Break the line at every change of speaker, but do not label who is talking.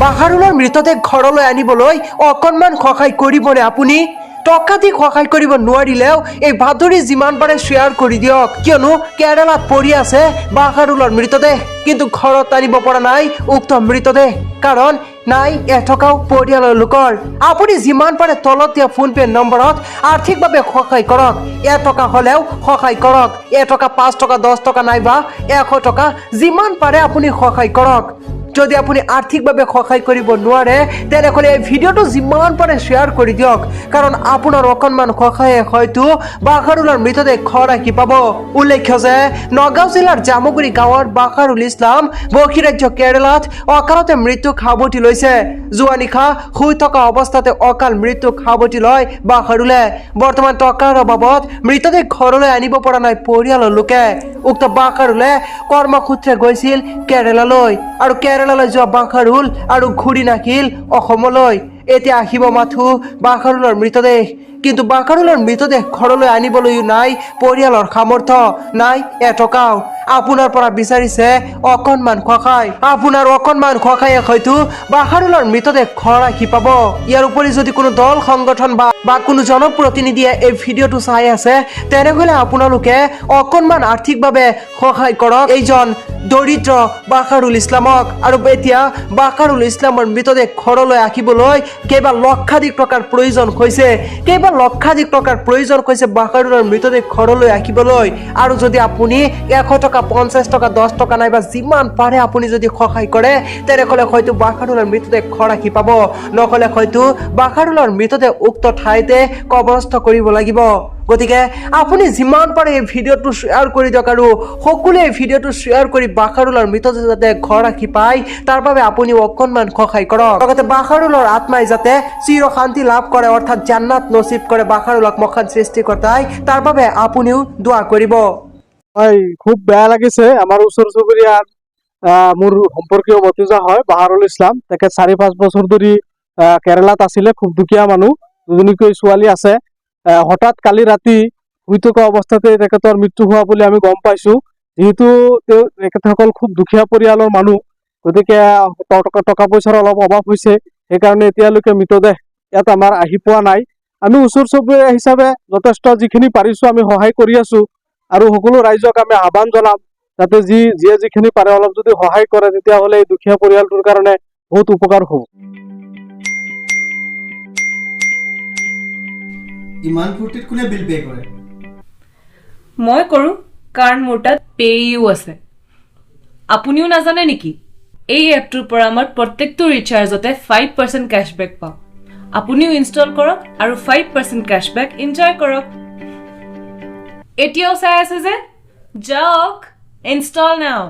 বাহাৰুলৰ মৃতদেহ ঘৰলৈ আনিবলৈ অকণমান সহায় কৰিবনে আপুনি? টকা দি সহায় কৰিব নোৱাৰিলেও এই বাতৰি যিমান পাৰে শ্বেয়াৰ কৰি দিয়ক, কিয়নো কেৰালাত পৰি আছে বাহাৰুলৰ মৃতদেহ, কিন্তু ঘৰত আনিব পৰা নাই উক্ত মৃতদেহ, কাৰণ নাই এটকাও পৰিয়ালৰ লোকৰ। আপুনি যিমান পাৰে তলত দিয়া ফোনপে নম্বৰত আৰ্থিকভাৱে সহায় কৰক। এটকা হ'লেও সহায় কৰক। এটকা, 5 টকা, 10 টকা নাইবা 100 টকা, যিমান পাৰে আপুনি সহায় কৰক। যদি আপুনি আৰ্থিকভাৱে সহায় কৰিব নোৱাৰে তেনেহ'লে এই ভিডিঅ'টো যিমান পাৰে শ্বেয়াৰ কৰি দিয়ক, কাৰণ আপোনাৰ অকণমান সহায়ে হয়তো বাহাৰুলৰ মৃতদেহ ঘৰ আহি পাব। উল্লেখ্য যে নগাঁও জিলাৰ জামুগুৰি গাঁৱৰ বাহাৰুল ইছলাম বহিৰাজ্য কেৰালাত অকালতে মৃত্যুক সাৱটি লৈছে। যোৱা নিশা শুই থকা অৱস্থাতে অকাল মৃত্যুক সাৱটি লয় বাহাৰুলে। বৰ্তমান টকাৰ অভাৱত মৃতদেহ ঘৰলৈ আনিব পৰা নাই পৰিয়ালৰ লোকে। উক্ত বাহাৰুলে কৰ্মসূত্ৰে গৈছিল কেৰালালৈ, আৰু কেৰালালৈ যোৱা বাহাৰুল আৰু ঘূৰি নাহিল অসমলৈ। এতিয়া আহিব মাথো বাহাৰুলৰ মৃতদেহ, কিন্তু বাহাৰুলৰ মৃতদেহ ঘৰলৈ আনিবলৈও নাই পৰিয়ালৰ সামৰ্থ্য, নাই এটকাও। আপোনাৰ পৰা বিচাৰিছে অকণমান সহায়। আপোনাৰ অকণমান সহায়ে হয়তো বাহাৰুলৰ মৃতদেহ ঘৰ আহি পাব। ইয়াৰ উপৰি যদি কোনো দল সংগঠন বা কোনো জনপ্ৰতিনিধিয়ে এই ভিডিঅ'টো চাই আছে, তেনেহ'লে আপোনালোকে অকণমান আৰ্থিকভাৱে সহায় কৰক এইজন দৰিদ্ৰ বাহাৰুল ইছলামক। আৰু এতিয়া বাহাৰুল ইছলামৰ মৃতদেহ ঘৰলৈ আহিবলৈ কেইবা লক্ষাধিক টকাৰ প্ৰয়োজন হৈছে, বাহাৰুলৰ মৃতদেহ ঘৰলৈ আহিবলৈ। আৰু যদি আপুনি 100 টকা, 50 টকা, 10 টকা নাইবা যিমান পাৰে আপুনি যদি সহায় কৰে, তেনেহ'লে হয়তো বাহাৰুলৰ মৃতদেহ ঘৰ আহি পাব। নহ'লে হয়তো বাহাৰুলৰ মৃতদেহ উক্ত ঠাইতে কবৰস্থ কৰিব লাগিব। গতিকে আপুনি যিমান পাৰে এই ভিডিঅ'টো শ্বেয়াৰ কৰি দিয়ক, আৰু সকলোৱে এই ভিডিঅ'টো শ্বেয়াৰ কৰি বাহাৰুলৰ মৃতদেহ যাতে ঘৰ আহি পায় তাৰ বাবে আপুনিও অকণমান সহায় কৰক। লগতে বাহাৰুলৰ আত্মাই যাতে চিৰ শান্তি লাভ কৰে, অৰ্থাৎ জান্নাত নচিব কৰে বাহাৰুলক মহান সৃষ্টিকৰ্তাই, তাৰ বাবে আপুনিও দোৱা কৰিব।
হয়, খুব বেয়া লাগিছে। আমাৰ ওচৰ চুবুৰীয়াৰ মোৰ সম্পৰ্কীয় ভতিজা হয় বাহাৰুল ইছলাম। তেখেত 4-5 বছৰ ধৰি কেৰালাত আছিলে। খুব দুখীয়া মানুহ, দুজনীকৈ ছোৱালী আছে। হঠাৎ কালি ৰাতি শুই থকা অৱস্থাতে তেখেতৰ মৃত্যু হোৱা বুলি আমি গম পাইছো। যিহেতু তেখেতসকল খুব দুখীয়া পৰিয়ালৰ মানুহ, গতিকে টকা পইচাৰ অলপ অভাৱ হৈছে, সেইকাৰণে এতিয়ালৈকে মৃতদেহ ইয়াত আমাৰ আহি পোৱা নাই। আমি ওচৰ চুবুৰীয়া হিচাপে যথেষ্ট যিখিনি পাৰিছো আমি সহায় কৰি আছো, আৰু সকলো ৰাইজক আমি আহ্বান জনাম যাতে যিয়ে যিখিনি পাৰে অলপ যদি সহায় কৰে, তেতিয়াহ'লে এই দুখীয়া পৰিয়ালটোৰ কাৰণে বহুত উপকাৰ হ'ব।
ইমান ফূৰ্তিত কোনে বিল পে কৰে?
মই কৰোঁ, কাৰণ মোৰ তাত পেইও আছে। আপুনিও নাজানে নেকি? এই এপটোৰ পৰা আমাৰ প্ৰত্যেকটো ৰিচাৰ্জতে 5% কেশ্ববেক পাওঁ। আপুনিও ইনষ্টল কৰক আৰু 5% কেশ্ববেক এনজয় কৰক। এতিয়াও চাই আছে যে? যাওক, ইনষ্টল নাও।